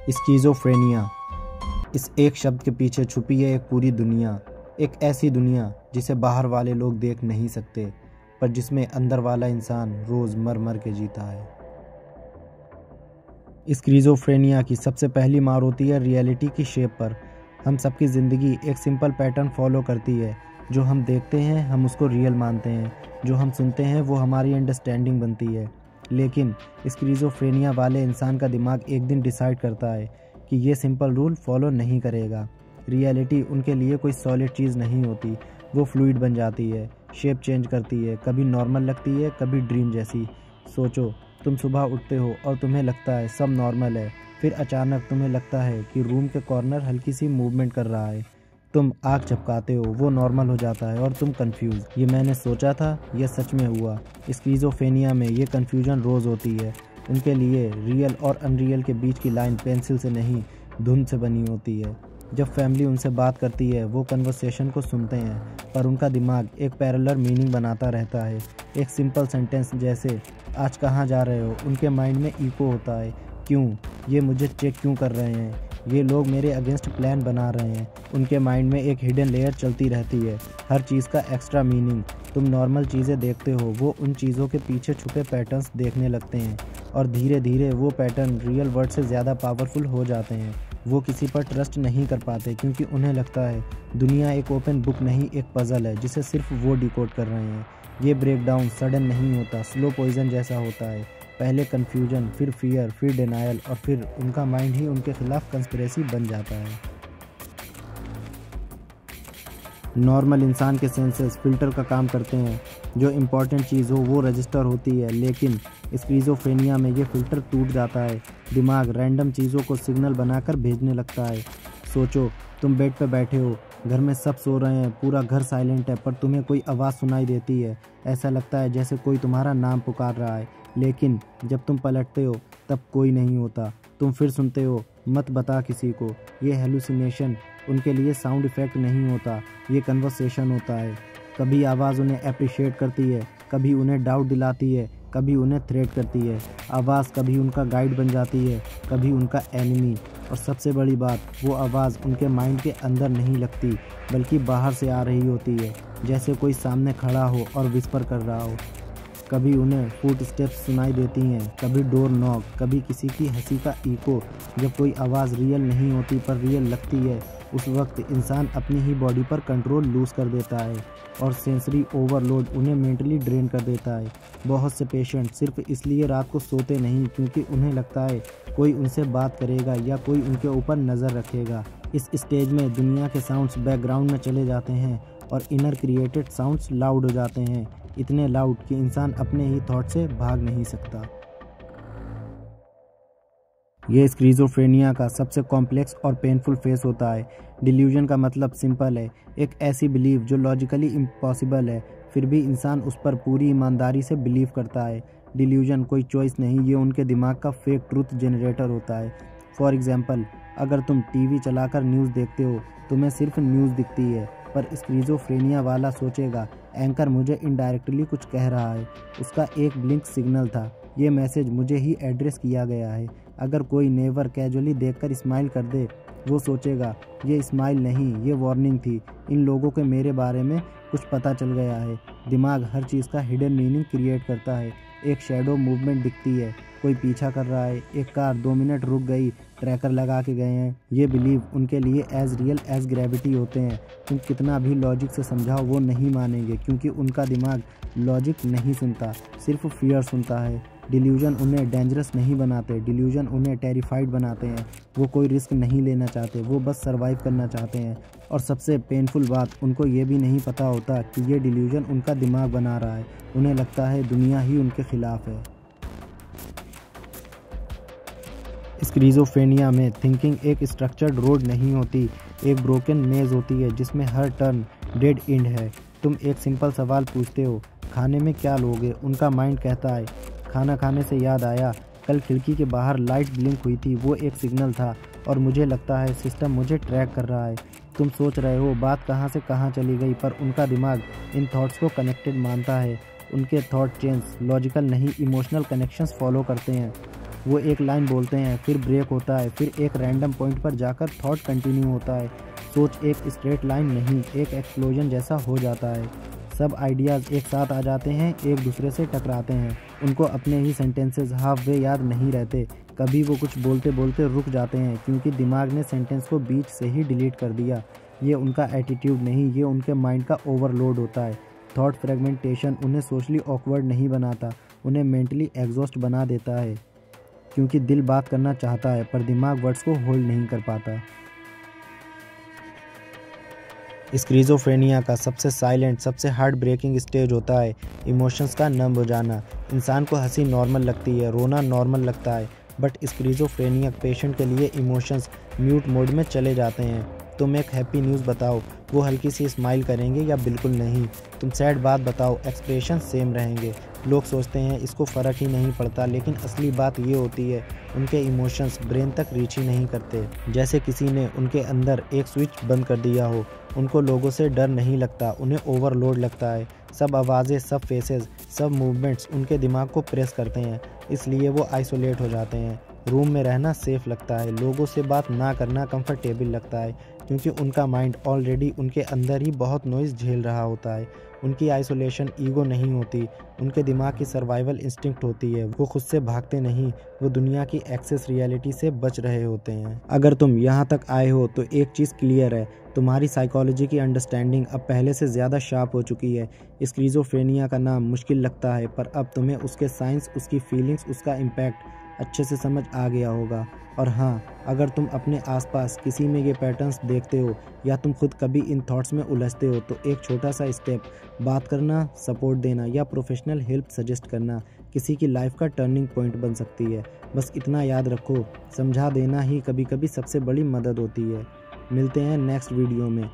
Schizophrenia, इस एक शब्द के पीछे छुपी है एक पूरी दुनिया। एक ऐसी दुनिया जिसे बाहर वाले लोग देख नहीं सकते, पर जिसमें अंदर वाला इंसान रोज़ मर मर के जीता है। स्किज़ोफ्रेनिया की सबसे पहली मार होती है रियलिटी की शेप पर। हम सबकी ज़िंदगी एक सिंपल पैटर्न फॉलो करती है। जो हम देखते हैं हम उसको रियल मानते हैं, जो हम सुनते हैं वो हमारी अंडरस्टैंडिंग बनती है। लेकिन स्किज़ोफ्रेनिया वाले इंसान का दिमाग एक दिन डिसाइड करता है कि ये सिंपल रूल फॉलो नहीं करेगा। रियलिटी उनके लिए कोई सॉलिड चीज़ नहीं होती, वो फ्लूइड बन जाती है, शेप चेंज करती है, कभी नॉर्मल लगती है, कभी ड्रीम जैसी। सोचो, तुम सुबह उठते हो और तुम्हें लगता है सब नॉर्मल है, फिर अचानक तुम्हें लगता है कि रूम के कॉर्नर हल्की सी मूवमेंट कर रहा है। तुम आँख झपकाते हो, वो नॉर्मल हो जाता है और तुम कंफ्यूज, ये मैंने सोचा था, ये सच में हुआ। स्किज़ोफ्रेनिया में ये कन्फ्यूजन रोज़ होती है। उनके लिए रियल और अनरियल के बीच की लाइन पेंसिल से नहीं, धुन से बनी होती है। जब फैमिली उनसे बात करती है वो कन्वर्सेशन को सुनते हैं, पर उनका दिमाग एक पैरेलल मीनिंग बनाता रहता है। एक सिंपल सेंटेंस जैसे आज कहाँ जा रहे हो उनके माइंड में इको होता है। क्यों, ये मुझे चेक क्यों कर रहे हैं, ये लोग मेरे अगेंस्ट प्लान बना रहे हैं। उनके माइंड में एक हिडन लेयर चलती रहती है, हर चीज़ का एक्स्ट्रा मीनिंग। तुम नॉर्मल चीज़ें देखते हो, वो उन चीज़ों के पीछे छुपे पैटर्न्स देखने लगते हैं, और धीरे धीरे वो पैटर्न रियल वर्ल्ड से ज़्यादा पावरफुल हो जाते हैं। वो किसी पर ट्रस्ट नहीं कर पाते क्योंकि उन्हें लगता है दुनिया एक ओपन बुक नहीं, एक पज़ल है जिसे सिर्फ वो डिकोड कर रहे हैं। ये ब्रेकडाउन सडन नहीं होता, स्लो पॉइजन जैसा होता है। पहले कन्फ्यूजन, फिर फियर, फिर डिनायल, और फिर उनका माइंड ही उनके खिलाफ कंस्पिरेसी बन जाता है। नॉर्मल इंसान के सेंसेस फिल्टर का काम करते हैं, जो इम्पोर्टेंट चीज़ हो वो रजिस्टर होती है, लेकिन स्किज़ोफ्रेनिया में ये फ़िल्टर टूट जाता है। दिमाग रैंडम चीज़ों को सिग्नल बनाकर भेजने लगता है। सोचो, तुम बेड पर बैठे हो, घर में सब सो रहे हैं, पूरा घर साइलेंट है, पर तुम्हें कोई आवाज़ सुनाई देती है। ऐसा लगता है जैसे कोई तुम्हारा नाम पुकार रहा है, लेकिन जब तुम पलटते हो तब कोई नहीं होता। तुम फिर सुनते हो, मत बता किसी को। ये हेलुसिनेशन उनके लिए साउंड इफ़ेक्ट नहीं होता, ये कन्वर्सेशन होता है। कभी आवाज़ उन्हें अप्रिशिएट करती है, कभी उन्हें डाउट दिलाती है, कभी उन्हें थ्रेट करती है। आवाज़ कभी उनका गाइड बन जाती है, कभी उनका एनिमी। और सबसे बड़ी बात, वो आवाज़ उनके माइंड के अंदर नहीं लगती, बल्कि बाहर से आ रही होती है, जैसे कोई सामने खड़ा हो और विस्पर कर रहा हो। कभी उन्हें फुट स्टेप्स सुनाई देती हैं, कभी डोर नॉक, कभी किसी की हंसी का इको। जब कोई आवाज़ रियल नहीं होती पर रियल लगती है, उस वक्त इंसान अपनी ही बॉडी पर कंट्रोल लूज़ कर देता है, और सेंसरी ओवरलोड उन्हें मेंटली ड्रेन कर देता है। बहुत से पेशेंट सिर्फ इसलिए रात को सोते नहीं क्योंकि उन्हें लगता है कोई उनसे बात करेगा या कोई उनके ऊपर नज़र रखेगा। इस स्टेज में दुनिया के साउंड्स बैकग्राउंड में चले जाते हैं और इनर क्रिएटेड साउंड्स लाउड हो जाते हैं, इतने लाउड कि इंसान अपने ही थॉट से भाग नहीं सकता। ये स्किज़ोफ्रेनिया का सबसे कॉम्प्लेक्स और पेनफुल फेस होता है। डिल्यूजन का मतलब सिंपल है, एक ऐसी बिलीव जो लॉजिकली इम्पॉसिबल है, फिर भी इंसान उस पर पूरी ईमानदारी से बिलीव करता है। डिल्यूजन कोई चॉइस नहीं, ये उनके दिमाग का फेक ट्रूथ जनरेटर होता है। फॉर एग्जाम्पल, अगर तुम टीवी चलाकर न्यूज़ देखते हो, तुम्हें सिर्फ न्यूज़ दिखती है, पर स्किज़ोफ्रेनिया वाला सोचेगा एंकर मुझे इनडायरेक्टली कुछ कह रहा है, उसका एक ब्लिंक सिग्नल था, ये मैसेज मुझे ही एड्रेस किया गया है। अगर कोई नेवर कैजुअली देखकर स्माइल कर दे, वो सोचेगा ये स्माइल नहीं, ये वार्निंग थी, इन लोगों के मेरे बारे में कुछ पता चल गया है। दिमाग हर चीज़ का हिडन मीनिंग क्रिएट करता है। एक शैडो मूवमेंट दिखती है, कोई पीछा कर रहा है, एक कार 2 मिनट रुक गई, ट्रैकर लगा के गए हैं। ये बिलीव उनके लिए एज रियल एज ग्रेविटी होते हैं। तुम कितना भी लॉजिक से समझाओ वो नहीं मानेंगे, क्योंकि उनका दिमाग लॉजिक नहीं सुनता, सिर्फ फियर सुनता है। डिल्यूजन उन्हें डेंजरस नहीं बनाते, डिल्यूजन उन्हें टेरिफाइड बनाते हैं। वो कोई रिस्क नहीं लेना चाहते, वो बस सर्वाइव करना चाहते हैं। और सबसे पेनफुल बात, उनको ये भी नहीं पता होता कि ये डिल्यूजन उनका दिमाग बना रहा है। उन्हें लगता है दुनिया ही उनके खिलाफ है। स्किज़ोफ्रेनिया में थिंकिंग एक स्ट्रक्चर्ड रोड नहीं होती, एक ब्रोकन मेज होती है जिसमें हर टर्न डेड एंड है। तुम एक सिंपल सवाल पूछते हो, खाने में क्या लोगे? उनका माइंड कहता है खाना खाने से याद आया, कल खिड़की के बाहर लाइट ब्लिंक हुई थी, वो एक सिग्नल था, और मुझे लगता है सिस्टम मुझे ट्रैक कर रहा है। तुम सोच रहे हो बात कहाँ से कहाँ चली गई, पर उनका दिमाग इन थॉट्स को कनेक्टेड मानता है। उनके थॉट चेन्स लॉजिकल नहीं, इमोशनल कनेक्शंस फॉलो करते हैं। वो एक लाइन बोलते हैं, फिर ब्रेक होता है, फिर एक रैंडम पॉइंट पर जाकर थॉट कंटिन्यू होता है। सोच एक स्ट्रेट लाइन नहीं, एक एक्सप्लोजन जैसा हो जाता है। सब आइडियाज़ एक साथ आ जाते हैं, एक दूसरे से टकराते हैं। उनको अपने ही सेंटेंसेस हाफ वे याद नहीं रहते। कभी वो कुछ बोलते बोलते रुक जाते हैं क्योंकि दिमाग ने सेंटेंस को बीच से ही डिलीट कर दिया। ये उनका एटीट्यूड नहीं, ये उनके माइंड का ओवरलोड होता है। थॉट फ्रेगमेंटेशन उन्हें सोशली ऑकवर्ड नहीं बनाता, उन्हें मेंटली एग्जॉस्ट बना देता है, क्योंकि दिल बात करना चाहता है पर दिमाग वर्ड्स को होल्ड नहीं कर पाता। स्किज़ोफ्रेनिया का सबसे साइलेंट, सबसे हार्ट ब्रेकिंग स्टेज होता है इमोशंस का नम हो जाना। इंसान को हंसी नॉर्मल लगती है, रोना नॉर्मल लगता है, बट स्किज़ोफ्रेनिया पेशेंट के लिए इमोशंस म्यूट मोड में चले जाते हैं। तुम एक हैप्पी न्यूज़ बताओ, वो हल्की सी स्माइल करेंगे या बिल्कुल नहीं। तुम सैड बात बताओ, एक्सप्रेशन सेम रहेंगे। लोग सोचते हैं इसको फ़र्क ही नहीं पड़ता, लेकिन असली बात ये होती है उनके इमोशंस ब्रेन तक रीच ही नहीं करते। जैसे किसी ने उनके अंदर एक स्विच बंद कर दिया हो। उनको लोगों से डर नहीं लगता, उन्हें ओवरलोड लगता है। सब आवाज़ें, सब फेसेस, सब मूवमेंट्स उनके दिमाग को प्रेस करते हैं, इसलिए वो आइसोलेट हो जाते हैं। रूम में रहना सेफ लगता है, लोगों से बात ना करना कंफर्टेबल लगता है, क्योंकि उनका माइंड ऑलरेडी उनके अंदर ही बहुत नॉइज़ झेल रहा होता है। उनकी आइसोलेशन ईगो नहीं होती, उनके दिमाग की सर्वाइवल इंस्टिंक्ट होती है। वो खुद से भागते नहीं, वो दुनिया की एक्सेस रियलिटी से बच रहे होते हैं। अगर तुम यहाँ तक आए हो तो एक चीज़ क्लियर है, तुम्हारी साइकोलॉजी की अंडरस्टैंडिंग अब पहले से ज़्यादा शार्प हो चुकी है। स्किज़ोफ्रेनिया का नाम मुश्किल लगता है, पर अब तुम्हें उसके साइंस, उसकी फीलिंग्स, उसका इम्पैक्ट अच्छे से समझ आ गया होगा। और हाँ, अगर तुम अपने आसपास किसी में ये पैटर्न्स देखते हो या तुम खुद कभी इन थॉट्स में उलझते हो, तो एक छोटा सा स्टेप, बात करना, सपोर्ट देना या प्रोफेशनल हेल्प सजेस्ट करना किसी की लाइफ का टर्निंग पॉइंट बन सकती है। बस इतना याद रखो, समझा देना ही कभी कभी सबसे बड़ी मदद होती है। मिलते हैं नेक्स्ट वीडियो में।